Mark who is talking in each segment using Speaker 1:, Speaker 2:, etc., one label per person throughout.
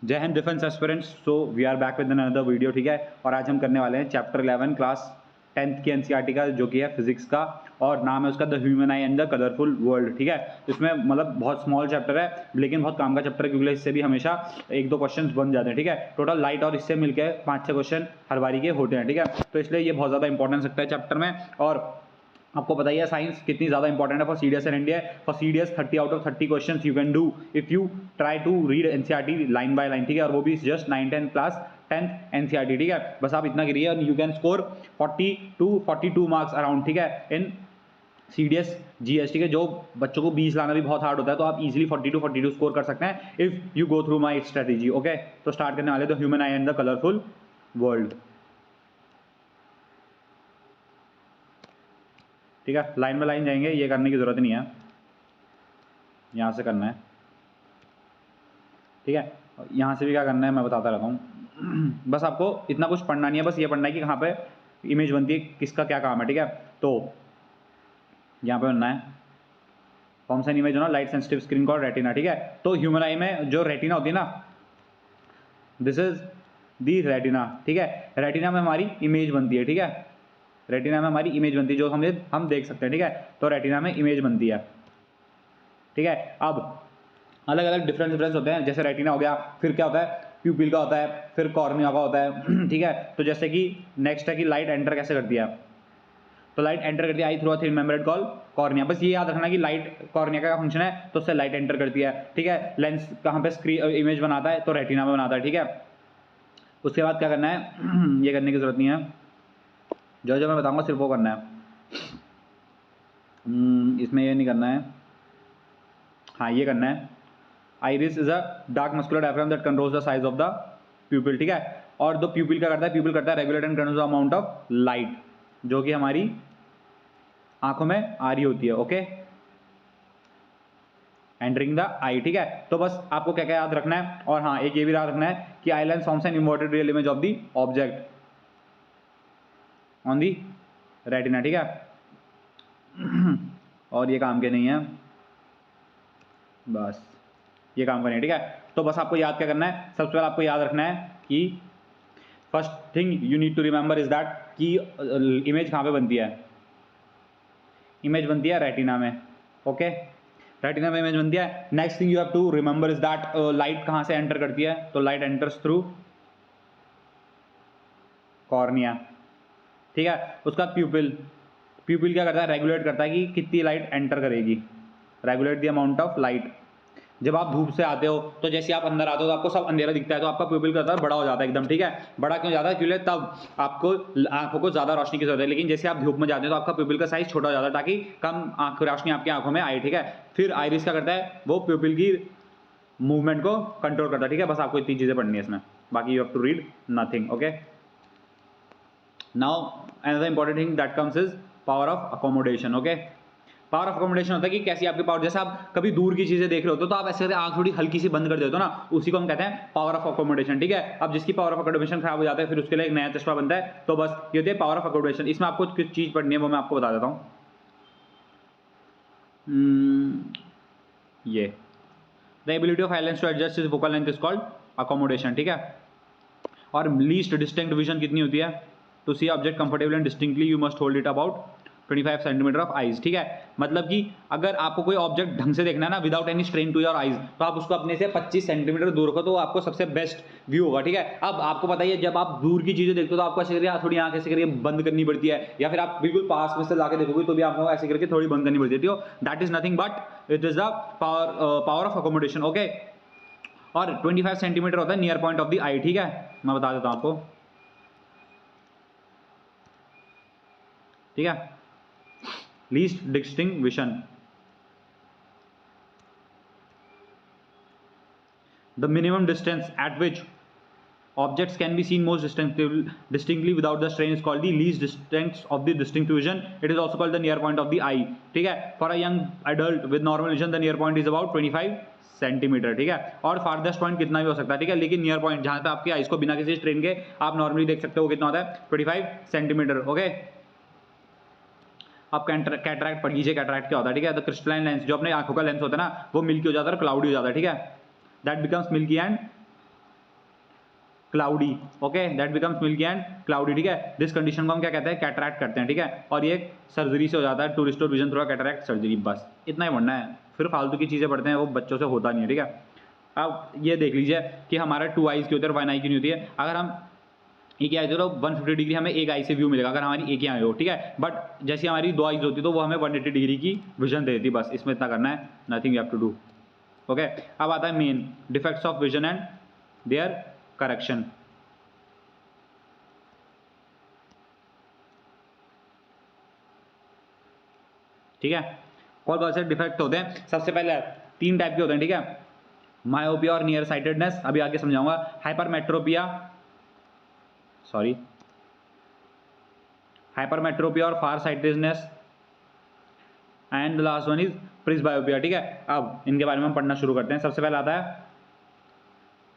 Speaker 1: जय हिंद defence aspirants. So we are back with another video, ठीक है। और आज हम करने वाले हैं चैप्टर 11 क्लास 10th की एनसीईआरटी का, जो कि है फिजिक्स का, और नाम है उसका the human I and the colourful world, ठीक है। इसमें मतलब बहुत स्मॉल चैप्टर है लेकिन बहुत काम का चैप्टर है, क्योंकि इससे भी हमेशा एक दो क्वेश्चंस बन जाते हैं, ठीक है। टोटल लाइट और इससे मिलकर 5-6 क्वेश्चन हर बारी के होते हैं, ठीक है। तो इसलिए ये बहुत ज़्यादा इंपॉर्टेंस रखता है चैप्टर में। और आपको पता ही है साइंस कितनी ज़्यादा इंपॉर्टेंट है for CDS and India. For CDS 30 out of 30 questions you can do if you try to read NCERT line by line, ठीक है। और वो भी जस्ट 9-10 क्लास 10th एनसीईआरटी, ठीक है। बस आप इतना करिए और you can score 40 to 42 marks around, ठीक है, इन सीडीएस जीएस, ठीक है। जो बच्चों को 20 लाना भी बहुत हार्ड होता है, तो आप इजीली 40 to 42 स्कोर कर सकते हैं if you go through my strategy, okay. तो स्टार्ट करने वाले the human I and the colourful world, ठीक है। लाइन बाय लाइन जाएंगे, ये करने की जरूरत नहीं है, यहाँ से करना है, ठीक है। यहाँ से भी क्या करना है मैं बताता रहता हूँ। बस आपको इतना कुछ पढ़ना नहीं है, बस ये पढ़ना है कि कहाँ पे इमेज बनती है, किसका क्या काम है, ठीक है। तो यहाँ पे बनना है कौन सा इमेज होना, light sensitive screen called retina, ठीक है। तो ह्यूमन आई में जो रेटिना होती है ना, दिस इज दी रेटिना, ठीक है। रेटिना में हमारी इमेज बनती है, ठीक है। रेटिना में हमारी इमेज बनती है जो हम देख सकते हैं, ठीक है। तो रेटिना में इमेज बनती है, ठीक है। अब अलग अलग डिफरेंस होते हैं, जैसे रेटिना हो गया, फिर क्या होता है, प्यूपिल का होता है, फिर कॉर्निया का होता है, ठीक है। तो जैसे कि नेक्स्ट है कि लाइट एंटर कैसे करती है, तो लाइट एंटर करती है eye through a thin membrane called cornea. बस ये याद रखना कि लाइट कॉर्निया का फंक्शन है, तो उससे लाइट एंटर करती है, ठीक है। लेंस कहाँ पे स्क्रीन इमेज बनाता है, तो रेटिना में बनाता है, ठीक है। उसके बाद क्या करना है, ये करने की जरूरत नहीं है, जो जो मैं बताऊंगा सिर्फ वो करना है। इसमें ये नहीं करना है, हाँ ये करना है। Iris is a dark muscular diaphragm that controls the size of the प्यूपिल, ठीक है। और द प्यूपिल क्या करता है, प्यूपिल करता है regulate and controls the amount of light जो कि हमारी आंखों में आ रही होती है, ओके, एंटरिंग द आई, ठीक है। तो बस आपको क्या क्या याद रखना है, और हाँ एक ये भी याद रखना है कि eye lens forms an inverted real image of the object on the retina, ठीक है। और ये काम के नहीं है, बस ये काम करनी है, ठीक है। तो बस आपको याद क्या करना है, सबसे पहले आपको याद रखना है कि first thing you need to remember is that कि इमेज कहाँ पे बनती है, इमेज बनती है रेटिना में, ओके। रेटिना में इमेज बनती है। Next thing you have to remember is that light कहाँ से एंटर करती है, तो लाइट एंटर्स थ्रू कॉर्निया, ठीक है। उसका प्यूपिल, प्यूपिल क्या करता है, रेगुलेट करता है कि कितनी लाइट एंटर करेगी, regulate the amount of light. जब आप धूप से आते हो तो जैसे आप अंदर आते हो तो आपको सब अंधेरा दिखता है, तो आपका प्यूपिल करता है बड़ा हो जाता है एकदम, ठीक है। बड़ा क्यों जाता है, क्योंकि तब आपको आंखों को ज्यादा रोशनी की जरूरत है। लेकिन जैसे आप धूप में जाते हो तो आपका प्यूपिल का साइज छोटा हो जाता है, ताकि कम आंख रोशनी आपकी आंखों में आए, ठीक है। फिर आइरिस क्या करता है, वो प्यूपिल की मूवमेंट को कंट्रोल करता है, ठीक है। बस आपको इतनी चीजें पढ़नी है इसमें, बाकी you have to read nothing, okay. Now another important thing that comes is power of accommodation, okay. Power of accommodation होता है कि कैसी आपकी पावर, जैसे आप कभी दूर की चीजें देख रहे हो तो आप ऐसे आंख थोड़ी हल्की सी बंद कर देते हो ना, उसी को हम कहते हैं पावर ऑफ अकोमोडेशन, ठीक है। अब जिसकी पावर ऑफ अकोमोडेशन खराब हो जाता है फिर उसके लिए एक नया चश्मा बनता है, तो बस ये होती है पावर ऑफ अकोमोडेशन। इसमें आपको कुछ चीज पढ़नी है, वो मैं आपको बता देता हूँ। ये the ability of eye lens to adjust his focal length is called accommodation, ठीक है। और लीस्ट डिस्टिंक्ट विजन कितनी होती है, to see object comfortable and distinctly you must hold it about 25 centimetre of eyes, ठीक है। मतलब कि अगर आपको कोई ऑब्जेक्ट ढंग से देखना है ना, without any strain to your eyes, तो आप उसको अपने से 25 सेंटीमीटर दूर रखो, तो आपको सबसे बेस्ट व्यू होगा, ठीक है। अब आपको पता ही है जब आप दूर की चीजें देखते हो तो आपको ऐसे करके थोड़ी आंख ऐसे करके बंद करनी पड़ती है, या फिर आप बिल्कुल पास में से लाके देखोगे तो भी आपको ऐसे करके थोड़ी बंद करनी पड़ती है। That is nothing but it is the power of accommodation, okay. और 25 सेंटीमीटर होता है near point of the eye, ठीक है। मैं बता देता हूं आपको, ठीक है। Least distinction, the minimum distance at which objects can be seen most distinctly without the strain is called the least distance of the distinct vision. It is also called the near point of the eye, ठीक है। For a young adult with normal vision the near point is about 25 centimetre, ठीक है। और farthest point कितना भी हो सकता है, ठीक है, लेकिन नियर पॉइंट जहां पे आपकी आइज को बिना किसी स्ट्रेन के आप नॉर्मली देख सकते हो कितना होता है, 25 सेंटीमीटर, ओके। आप कैटरैक्ट पढ़ लीजिए, कैटरैक्ट क्या होता है, ठीक है। तो क्रिस्टलाइन लेंस जो अपने आंखों का लेंस होता है ना, वो मिल्की हो जाता है, क्लाउडी हो जाता है, ठीक है। That becomes milky and cloudy, okay, that becomes milky and cloudy, ठीक है। दिस कंडीशन को हम क्या कहते हैं, कैटरैक्ट करते हैं, ठीक है। और ये सर्जरी से हो जाता है, to restore vision through cataract surgery, बस इतना ही पढ़ना है। फिर फालतू की चीज़ें पढ़ते हैं वो बच्चों से होता नहीं है, ठीक है। अब ये देख लीजिए कि हमारा 2 आईज की होती है और 1 आई की नहीं होती है। अगर हम एक आई तो 150 डिग्री हमें एक आई से व्यू मिलेगा अगर हमारी एक ही आई हो, ठीक है। बट जैसी हमारी 2 आईज होती तो वो हमें 180 डिग्री की विजन देती, बस इसमें इतना करना है, nothing you have to do, okay. अब आता है main defects of vision and their correction, ठीक है। कौन से डिफेक्ट होते हैं, सबसे पहले 3 टाइप के होते हैं, ठीक है। मायोपिया और नियर साइटेडनेस, अभी आगे समझाऊंगा। हाइपरमेट्रोपिया, सॉरी, हाइपरमेट्रोपिया और far sightedness, and the last one is presbyopia, ठीक है। अब इनके बारे में हम पढ़ना शुरू करते हैं। सबसे पहले आता है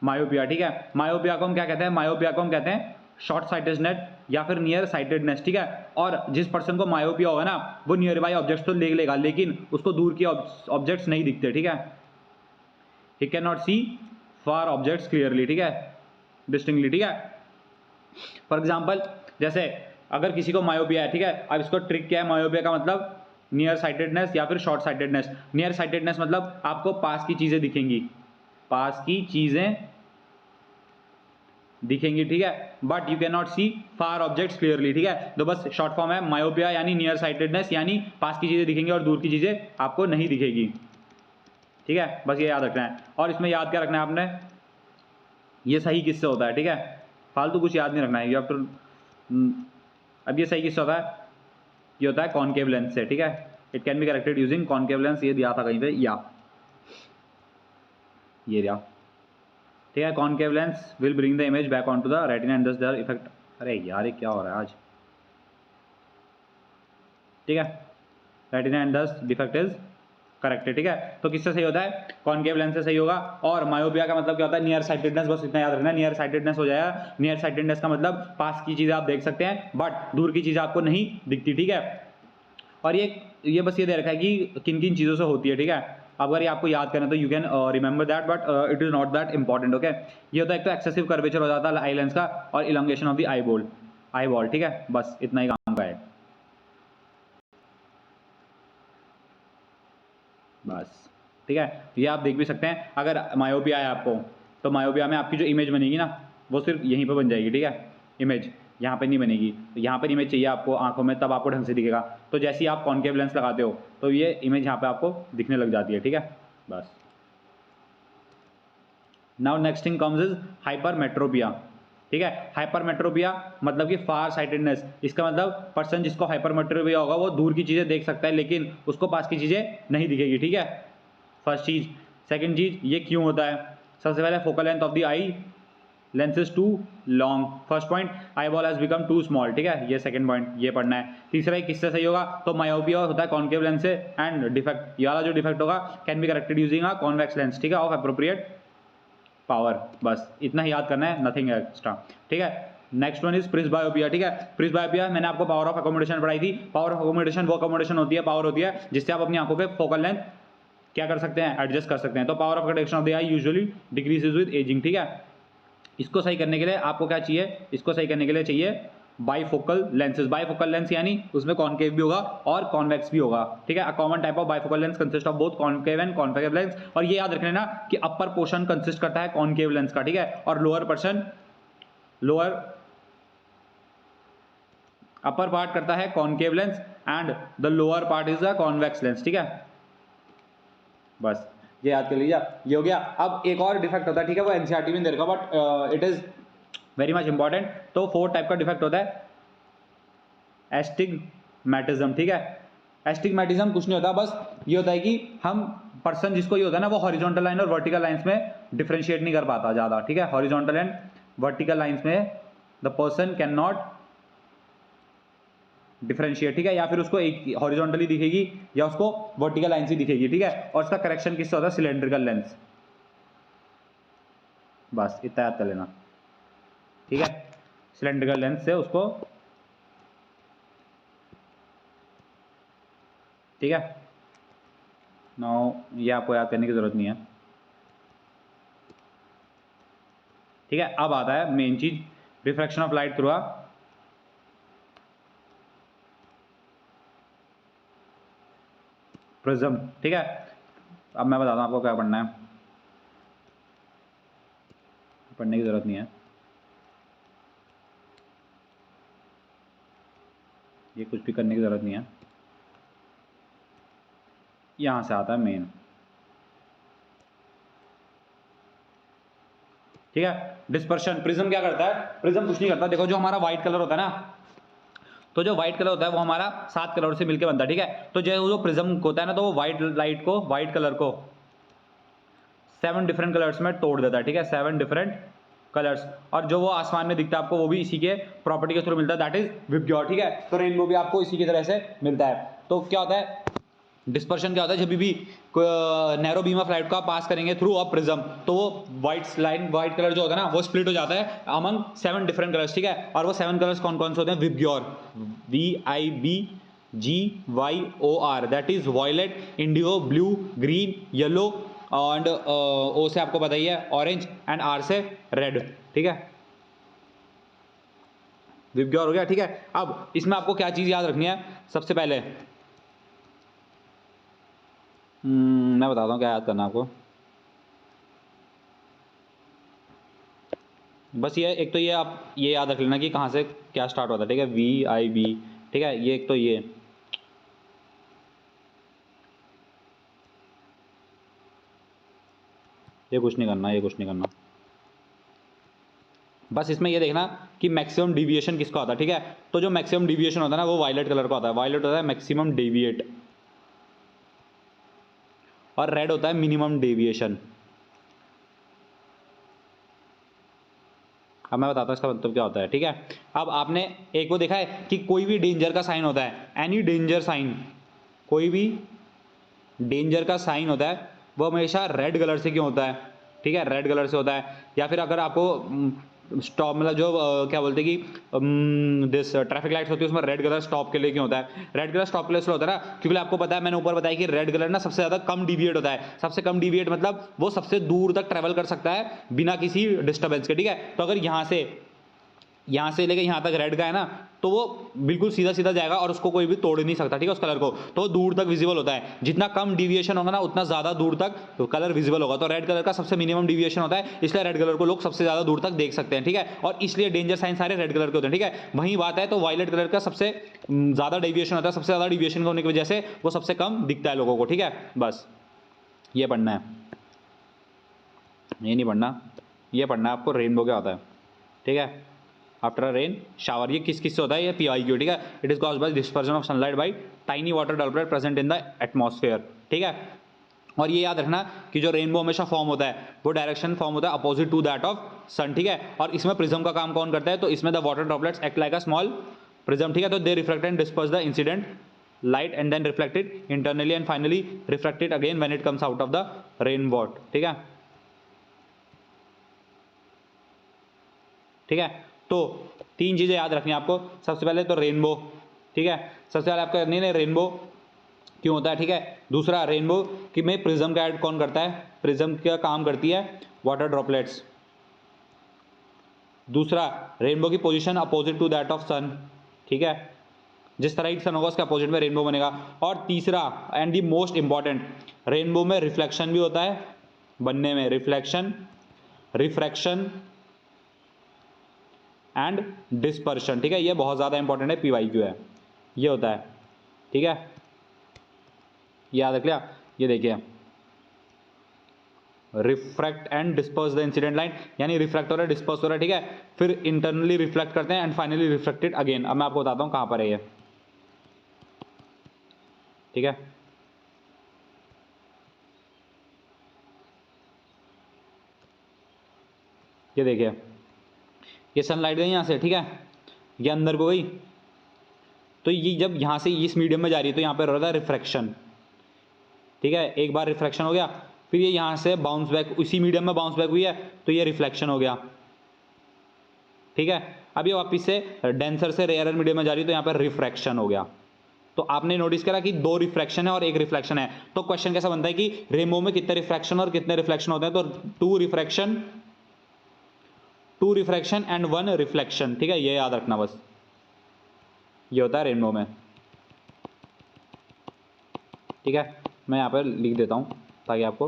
Speaker 1: मायोपिया, ठीक है। मायोपिया को हम क्या कहते हैं, मायोपिया को हम कहते हैं शॉर्ट साइटेडनेस या फिर नियर साइटेडनेस, ठीक है। और जिस पर्सन को मायोपिया होगा ना वो नियर बाई ऑब्जेक्ट्स तो देख लेगा लेकिन उसको दूर की ऑब्जेक्ट्स नहीं दिखते, ठीक है। He can not see far objects clearly, ठीक है, डिस्टिंक्टली, ठीक है। फॉर एग्जाम्पल जैसे अगर किसी को मायोपिया है, ठीक है। अब इसको ट्रिक क्या है, मायोपिया का मतलब नियर साइटेडनेस या फिर शॉर्ट साइटेडनेस। नियर साइटेडनेस मतलब आपको पास की चीजें दिखेंगी, पास की चीजें दिखेंगी, ठीक है, but you can not see far objects clearly, ठीक है। तो बस शॉर्ट फॉर्म है मायोपिया यानी नियर साइटेडनेस, यानी पास की चीजें दिखेंगी और दूर की चीजें आपको नहीं दिखेगी, ठीक है। बस ये याद रखना है। और इसमें याद क्या रखना है आपने, ये सही किससे होता है, ठीक है, फालतू कुछ याद नहीं रखना है, यू हैव टू। अब ये सही किससे होता है, ये होता है कॉनकेव लेंस से, ठीक है। It can be corrected using concave lens, ये दिया था कहीं पे, या ये दिया, ठीक है। Concave lens will bring the image back on to the retina and thus their effect, अरे यार ये क्या हो रहा है आज, ठीक है। रेटिना एंड दस डिफेक्ट इज करेक्टेड, ठीक है। तो किससे सही होता है, कॉनकेव लेंस से सही होगा। और मायोपिया का मतलब क्या होता है, नियर साइटेडनेस, बस इतना याद रखना, नियर साइटेडनेस हो जाएगा। नियर साइटेडनेस का मतलब पास की चीजें आप देख सकते हैं बट दूर की चीजें आपको नहीं दिखती, ठीक है। और ये बस ये दे रखा है कि किन किन चीज़ों से होती है, ठीक है। अगर ये आपको याद करना तो you can remember that, but it is not that important, okay. ये होता है एक तो एक्सेसिव कर्वेचर हो जाता है आई लेंस का, और elongation of the eye ball, ठीक है। बस इतना ही काम का है, बस, ठीक है। ये आप देख भी सकते हैं, अगर मायोपिया है आपको तो मायोपिया में आपकी जो इमेज बनेगी ना वो सिर्फ यहीं पर बन जाएगी, ठीक है। इमेज यहाँ पे नहीं बनेगी, तो यहाँ पर इमेज चाहिए आपको आंखों में, तब आपको ढंग से दिखेगा। तो जैसे ही आप कॉनकेव लेंस लगाते हो तो ये इमेज यहाँ पे आपको दिखने लग जाती है, ठीक है, बस। Now next thing comes is hypermetropia, ठीक है। हाइपरमेट्रोपिया मतलब कि फार साइटेडनेस, इसका मतलब पर्सन जिसको हाइपरमेट्रोपिया होगा वो दूर की चीजें देख सकता है लेकिन उसको पास की चीजें नहीं दिखेगी, ठीक है, फर्स्ट चीज। सेकंड चीज, ये क्यों होता है, सबसे पहले focal length of the eye lens is too long, first point, eye ball has become too small, ठीक है, ये सेकंड पॉइंट, ये पढ़ना है। तीसरा किससे सही होगा, तो मायोपिया होता है कॉनकेव लेंस से, एंड डिफेक्ट, ये वाला जो डिफेक्ट होगा can be corrected using a convex lens, ठीक है, ऑफ एप्रोप्रिएट पावर, बस इतना ही याद करना है, नथिंग एक्स्ट्रा, ठीक है। नेक्स्ट वन इज प्रिस्बायोपिया, ठीक है। प्रिस्बायोपिया मैंने आपको पावर ऑफ अकोमोडेशन पढ़ाई थी। पावर ऑफ अकोमोडेशन वो अकोमोडेशन होती है, पावर होती है जिससे आप अपनी आंखों के फोकल लेंथ क्या कर सकते हैं, एडजस्ट कर सकते हैं। तो power of correction of the I usually decreases with ageing, ठीक है। इसको सही करने के लिए आपको क्या चाहिए, इसको सही करने के लिए चाहिए बाइफोकल लेंसेज। बाइफोकल लेंस यानी उसमें कॉनकेव भी होगा और कॉन्वेक्स भी होगा, ठीक है। A common type of bifocal lens consist of both concave and convex lens. और ये याद रखना कि अपर पोर्शन कंसिस्ट करता है कॉनकेव लेंस का, ठीक है, और lower portion, lower upper part करता है concave lens and the lower part is a convex lens, ठीक है, बस ये याद कर लीजिए, ये हो गया। अब एक और डिफेक्ट होता है, ठीक है, वो एनसीईआरटी में दे रखा, but it is very much important. तो 4 टाइप का डिफेक्ट होता है, एस्टिग्मेटिज्म, ठीक है। एस्टिग्मेटिज्म कुछ नहीं होता, बस ये होता है कि हम पर्सन जिसको ये होता है ना वो हॉरिजॉन्टल लाइन और वर्टिकल लाइंस में डिफरेंशिएट नहीं कर पाता ज्यादा, ठीक है। हॉरिजॉन्टल एंड वर्टिकल लाइंस में the person can not differentiate, ठीक है, या फिर उसको एक हॉरिजॉन्टली दिखेगी या उसको वर्टिकल लाइन से दिखेगी, ठीक है। और इसका करेक्शन किससे होता है, सिलेंड्रिकल लेंस, बस इतना याद कर लेना, ठीक है। सिलेंड्रिकल लेंस से उसको, ठीक है। नाउ ये आपको याद करने की जरूरत नहीं है। ठीक है, अब आता है मेन चीज, refraction of light through a prism. ठीक है, अब मैं बताता हूँ आपको क्या पढ़ना है, पढ़ने की जरूरत नहीं है, ये कुछ भी करने की जरूरत नहीं है। यहां से आता है मेन। ठीक है, डिस्पर्शन। प्रिज्म क्या करता है, प्रिज्म कुछ नहीं करता। देखो जो हमारा व्हाइट कलर होता है ना, तो जो व्हाइट कलर होता है वो हमारा 7 कलर से मिलकर बनता है। ठीक है, तो जो प्रिज्म होता है ना, तो वो व्हाइट लाइट को, व्हाइट कलर को 7 डिफरेंट कलर्स में तोड़ देता है। ठीक है, 7 डिफरेंट कलर्स, और जो वो आसमान में दिखता है आपको वो भी इसी के प्रॉपर्टी के थ्रू मिलता है, दैट इज विबग्योर। ठीक है, तो रेनबो भी आपको इसी की तरह से मिलता है। तो क्या होता है डिस्पर्शन, क्या होता है जब भी नैरो बीम ऑफ लाइट को आप पास करेंगे थ्रू अ प्रिज्म, तो वो व्हाइट लाइन, व्हाइट कलर जो होता है ना, वो स्प्लिट हो जाता है अमंग 7 डिफरेंट कलर्स। ठीक है, और वो 7 कलर्स कौन कौन से होते हैं, vibgyor, VIBGYOR, that is violet, indigo, blue, green, yellow, and O से आपको बताइए ऑरेंज, एंड आर से रेड। ठीक है, विबग्योर हो गया। ठीक है, अब इसमें आपको क्या चीज याद रखनी है, सबसे पहले मैं बताता हूँ क्या याद करना आपको। बस ये एक तो ये आप ये याद रख लेना कि कहाँ से क्या स्टार्ट होता है। ठीक है, VIB। ठीक है, ये एक तो ये कुछ नहीं करना, ये कुछ नहीं करना। बस इसमें ये देखना कि मैक्सिमम डिविएशन किसका होता है। ठीक है, तो जो मैक्सिमम डिविएशन होता है ना वो वायलेट कलर का होता है, वायलेट होता है मैक्सिमम डेविएट, और रेड होता है मिनिमम डेविएशन। अब मैं बताता हूँ इसका मतलब क्या होता है। ठीक है, अब आपने एक वो देखा है कि कोई भी डेंजर का साइन होता है, एनी डेंजर साइन, कोई भी डेंजर का साइन होता है वो हमेशा रेड कलर से क्यों होता है। ठीक है, रेड कलर से होता है। या फिर अगर आपको स्टॉप, मतलब जो क्या बोलते हैं कि दिस ट्रैफिक लाइट्स होती है उसमें रेड कलर स्टॉप के लिए क्यों होता है, रेड कलर स्टॉप के लिए होता है ना, क्योंकि आपको पता है, मैंने ऊपर बताया कि रेड कलर ना सबसे ज्यादा कम डिविएट होता है। सबसे कम डिविएट मतलब वो सबसे दूर तक ट्रेवल कर सकता है बिना किसी डिस्टर्बेंस के। ठीक है, तो अगर यहां से लेके यहां तक रेड का है ना, तो वो बिल्कुल सीधा सीधा जाएगा और उसको कोई भी तोड़ नहीं सकता। ठीक है, उस कलर को, तो वो दूर तक विजिबल होता है। जितना कम डिविएशन होगा ना उतना ज्यादा दूर तक तो कलर विजिबल होगा। तो रेड कलर का सबसे मिनिमम डिविएशन होता है, इसलिए रेड कलर को लोग सबसे ज्यादा दूर तक देख सकते हैं। ठीक है, और इसलिए डेंजर साइन सारे रेड कलर के होते हैं। ठीक है, वही बात है, तो वायलेट कलर का सबसे ज्यादा डिविएशन होता है, सबसे ज्यादा डिविएशन होने की वजह से वो सबसे कम दिखता है लोगों को। ठीक है, बस ये पढ़ना है, ये नहीं पढ़ना, ये पढ़ना है आपको रेनबो क्या होता है। ठीक है, आफ्टर अ रेन शावर, ये किस से होता है, ये PIQ। ठीक है, it is caused by dispersion of sunlight bye tiny water droplet present in the atmosphere. ठीक है, और ये याद रखना कि जो रेनबो हमेशा फॉर्म होता है वो डायरेक्शन फॉर्म होता है opposite to that of sun. ठीक है, और इसमें प्रिज्म का काम कौन करता है, तो इसमें the water droplets act like a small prism. ठीक है, तो they reflect and disperse the incident light and then reflected internally and finally reflected again when it comes out of the rain what. ठीक है, ठीक है, तो 3 चीजें याद रखनी है आपको। सबसे पहले तो रेनबो। ठीक है, सबसे पहले आपको करनी है रेनबो क्यों होता है। ठीक है, दूसरा रेनबो कि में प्रिज्म का ऐड कौन करता है, प्रिज्म का काम करती है वाटर ड्रॉपलेट्स। दूसरा, रेनबो की position opposite to that of sun. ठीक है, जिस तरह ही सन होगा उसके अपोजिट में रेनबो बनेगा। और तीसरा and the most important, rainbow में रिफ्लेक्शन भी होता है बनने में, रिफ्लेक्शन, रिफ्रैक्शन एंड डिस्पर्शन। ठीक है, ये बहुत ज्यादा इंपॉर्टेंट है, PYQ है, ये होता है। ठीक है, याद रख लिया। ये देखिए, refract and disperse the incident line, यानी रिफ्रैक्ट हो रहा है, डिस्पर्स हो रहा है। ठीक है, फिर इंटरनली रिफ्लेक्ट करते हैं एंड फाइनली रिफ्लेक्टेड अगेन। अब मैं आपको बताता हूं कहां पर है ये। ठीक है, ये देखिए, ये सनलाइट गई यहां से। ठीक है, ये अंदर को गई, तो ये जब यहां से इस मीडियम में जा रही है तो यहां पर हो रहा है रिफ्रैक्शन। ठीक है, एक बार रिफ्रैक्शन हो गया, फिर ये यहां से बाउंस बैक, उसी मीडियम में बाउंस बैक हुई है, तो ये रिफ्लेक्शन हो गया। ठीक है, अब ये वापिस से डेंसर से रेयर मीडियम में जा रही है तो यहां पर रिफ्रैक्शन हो गया। तो आपने नोटिस करा कि 2 रिफ्रैक्शन है और 1 रिफ्लेक्शन है। तो क्वेश्चन कैसा बनता है कि रेनबो में कितने रिफ्रैक्शन और कितने रिफ्लेक्शन होते हैं, तो 2 रिफ्रैक्शन 2 रिफ्रैक्शन एंड 1 रिफ्लेक्शन, ठीक है, ये याद रखना बस, ये होता है रेनबो में, ठीक है। मैं यहाँ पर लिख देता हूँ ताकि आपको,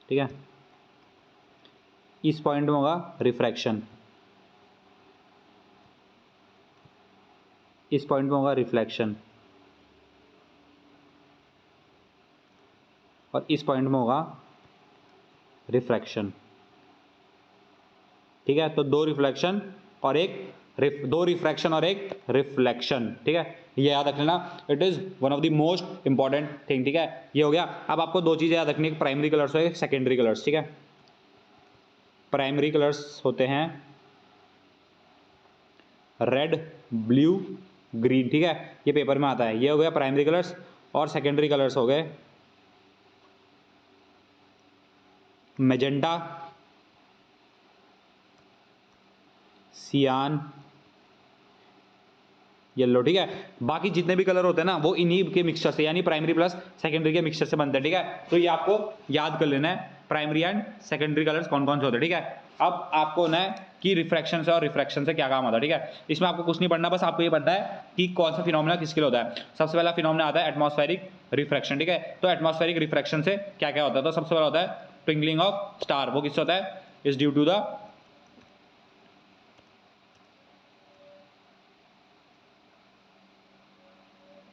Speaker 1: ठीक है, इस पॉइंट में होगा रिफ्रैक्शन, इस पॉइंट में होगा रिफ्लेक्शन, और इस पॉइंट में होगा रिफ्रैक्शन, ठीक है। तो 2 रिफ्लेक्शन और दो रिफ्रैक्शन और एक रिफ्लेक्शन, ठीक है, ये याद रख लेना, it is one of the most important thing, ठीक है। ये हो गया। अब आपको 2 चीजें याद रखनी है, प्राइमरी कलर्स और सेकेंडरी कलर्स, ठीक है। प्राइमरी कलर्स होते हैं रेड, ब्लू, ग्रीन, ठीक है, ये पेपर में आता है, ये हो गया प्राइमरी कलर्स। और सेकेंडरी कलर्स हो गए मैजेंटा, सियान, येलो, ठीक है। बाकी जितने भी कलर होते हैं ना वो इन्हीं के मिक्सचर से, यानी प्राइमरी प्लस सेकेंडरी के मिक्सचर से बनते हैं, ठीक है। तो ये आपको याद कर लेना है, प्राइमरी एंड सेकेंडरी कलर्स कौन कौन से होते हैं, ठीक है। अब आपको ना कि रिफ्रैक्शन से और रिफ्रैक्शन से क्या काम आता है, ठीक है। इसमें आपको कुछ नहीं पढ़ना, बस आपको ये पढ़ना है कि कौन सा फिनोमेना किसके लिए होता है। सबसे पहला फिनोमेना आता है एटमॉस्फेरिक रिफ्रैक्शन, ठीक है। तो एटमॉस्फेरिक रिफ्रैक्शन से क्या क्या होता है, तो सबसे पहला होता है ट्विंकलिंग ऑफ स्टार, वो किससे होता है, is due to the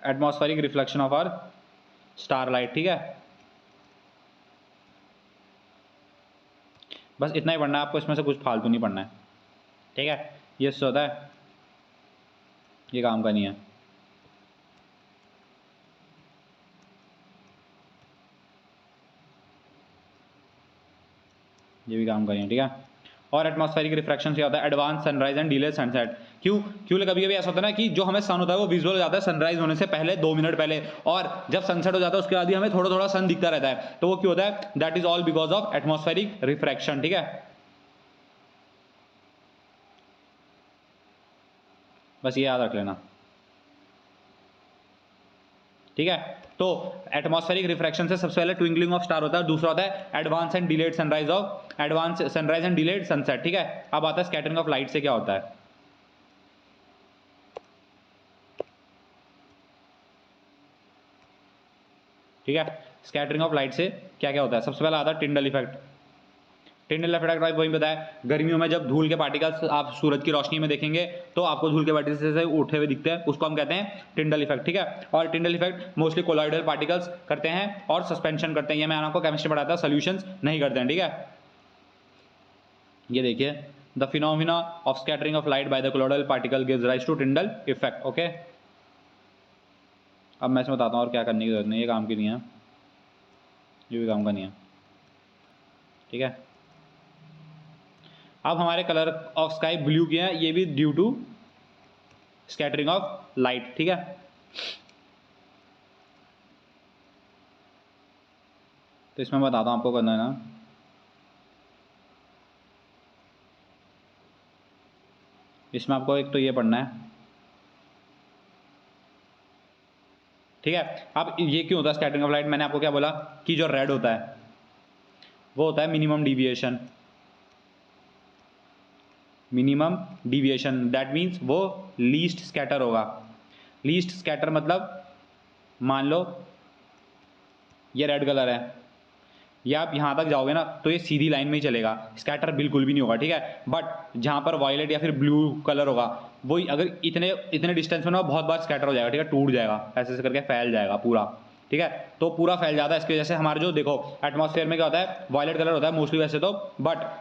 Speaker 1: atmospheric reflection of our starlight, ठीक है। बस इतना ही पढ़ना है आपको, इसमें से कुछ फालतू नहीं पढ़ना है, ठीक है। ये होता है, ये काम का नहीं है। ये भी काम का नहीं है, ठीक है। और एटमॉस्फेरिक रिफ्रैक्शन से होता है advance sunrise and delay sunset. क्यों क्यों कभी कभी ऐसा होता है ना कि जो हमें सन होता है वो विजुअल हो जाता है सनराइज होने से पहले 2 मिनट पहले, और जब सनसेट हो जाता है उसके बाद भी हमें थोड़ा थोड़ा सन दिखता रहता है, तो वो क्यों होता है, that is all because of atmospheric refraction, ठीक है। बस ये याद रख लेना, ठीक है। तो एटमॉस्फेरिक रिफ्रैक्शन से सबसे पहले ट्विंकलिंग ऑफ स्टार होता है, दूसरा होता है advance and delayed sunrise of advance sunrise and delayed sunset, ठीक है। अब आता है स्कैटरिंग ऑफ लाइट से क्या होता है, ठीक है। स्कैटरिंग ऑफ लाइट से क्या क्या होता है, सबसे पहला आता है टिंडल इफेक्ट। टिंडल इफेक्ट वही बताया, गर्मियों में जब धूल के पार्टिकल्स आप सूरज की रोशनी में देखेंगे तो आपको धूल के पार्टिकल्स से उठे हुए दिखते हैं, उसको हम कहते हैं टिंडल इफेक्ट, ठीक है। और Tyndall effect mostly colloidal particles करते हैं और सस्पेंशन करते हैं, ये मैं आपको केमिस्ट्री पढ़ाता है, सॉल्यूशंस नहीं करते हैं, ठीक है। ये देखिए, the phenomena of scattering of light by the colloidal particle gives rise to Tyndall effect, okay. अब मैं इसमें बताता हूँ और क्या करने की जरूरत नहीं, ये काम की नहीं है, ये भी काम का नहीं है, ठीक है। अब हमारे कलर ऑफ स्काई ब्लू किया है, ये भी due to scattering of light, ठीक है। तो इसमें बताता हूं आपको करना है ना, इसमें आपको एक तो ये पढ़ना है, ठीक है। अब ये क्यों होता है स्कैटरिंग ऑफ लाइट, मैंने आपको क्या बोला कि जो रेड होता है वो होता है minimum deviation, minimum deviation that means वो लीस्ट स्कैटर होगा। लीस्ट स्कैटर मतलब मान लो ये रेड कलर है, या आप यहाँ तक जाओगे ना तो ये सीधी लाइन में ही चलेगा, स्कैटर बिल्कुल भी नहीं होगा, ठीक है। बट जहाँ पर वायलेट या फिर ब्लू कलर होगा वो अगर इतने इतने डिस्टेंस में ना बहुत बार स्कैटर हो जाएगा, ठीक है, टूट जाएगा, ऐसे ऐसे करके फैल जाएगा पूरा, ठीक है। तो पूरा फैल जाता है, इसकी वजह से हमारे जो देखो एटमॉस्फेयर में क्या होता है, वायलेट कलर होता है मोस्टली वैसे तो, बट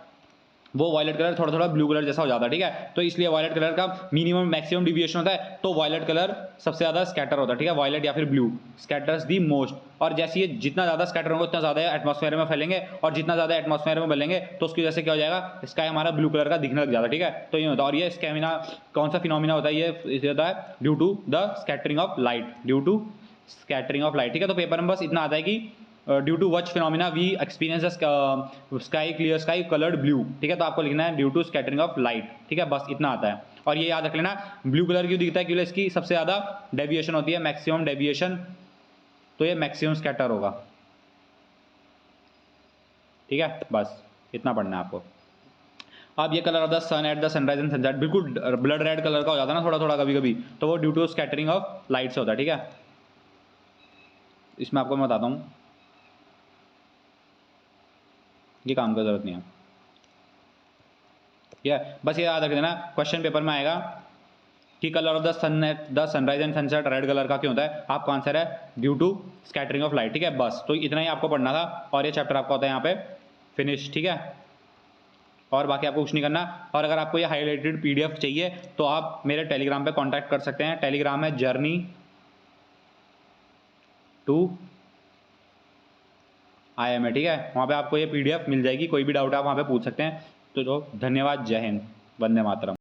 Speaker 1: वो वायलेट कलर थोड़ा थोड़ा ब्लू कलर जैसा हो जाता है, ठीक है। तो इसलिए वायलेट कलर का मिनिमम मैक्सिमम डिविएशन होता है, तो वायलेट कलर सबसे ज्यादा स्कैटर होता है, ठीक है, वायलेट या फिर ब्लू स्कैटर्स दी मोस्ट। और जैसे ये जितना ज्यादा स्कैटर होगा उतना ज्यादा एटमॉस्फेयर में फैलेंगे, और जितना ज्यादा एटमॉस्फेयर में फैलेंगे तो उसकी वजह से क्या हो जाएगा, स्काई हमारा ब्लू कलर का दिखने लग जाता है, ठीक है। तो ये होता है, और ये स्कैमिना कौन सा फिनोमिना होता है, ये होता है due to the scattering of light, due to scattering of light, ठीक है। तो पेपर में बस इतना आता है कि due to which phenomena we experience sky clear sky coloured blue, ठीक है। तो आपको लिखना है due to scattering of light, ठीक है, बस इतना आता है। और ये याद रख लेना ब्लू कलर क्यों दिखता है, क्योंकि इसकी सबसे ज्यादा डेविएशन होती है, मैक्सिमम डेविएशन, तो ये मैक्सिमम स्कैटर होगा, ठीक है, बस इतना पढ़ना है आपको। अब ये colour of the sun at the sunrise and sunset बिल्कुल ब्लड रेड कलर का हो जाता है ना थोड़ा थोड़ा कभी कभी, तो वो due to scattering of light से होता है। ठीक है, इसमें आपको मैं बताता हूँ, ये काम की जरूरत नहीं है। ठीक है, बस ये याद रख देना, क्वेश्चन पेपर में आएगा कि colour of the sun at the sunrise and sunset red colour का क्यों होता है, आपका आंसर है due to scattering of light. ठीक है, बस तो इतना ही आपको पढ़ना था और ये चैप्टर आपका होता है यहाँ पे फिनिश। ठीक है, और बाकी आपको कुछ नहीं करना। और अगर आपको ये हाईलाइटेड पीडीएफ चाहिए तो आप मेरे टेलीग्राम पे कांटेक्ट कर सकते हैं। टेलीग्राम है जर्नी टू IIM, ठीक है, वहाँ पे आपको ये पीडीएफ मिल जाएगी, कोई भी डाउट आप वहाँ पे पूछ सकते हैं। तो धन्यवाद, जय हिंद, वंदे मातरम।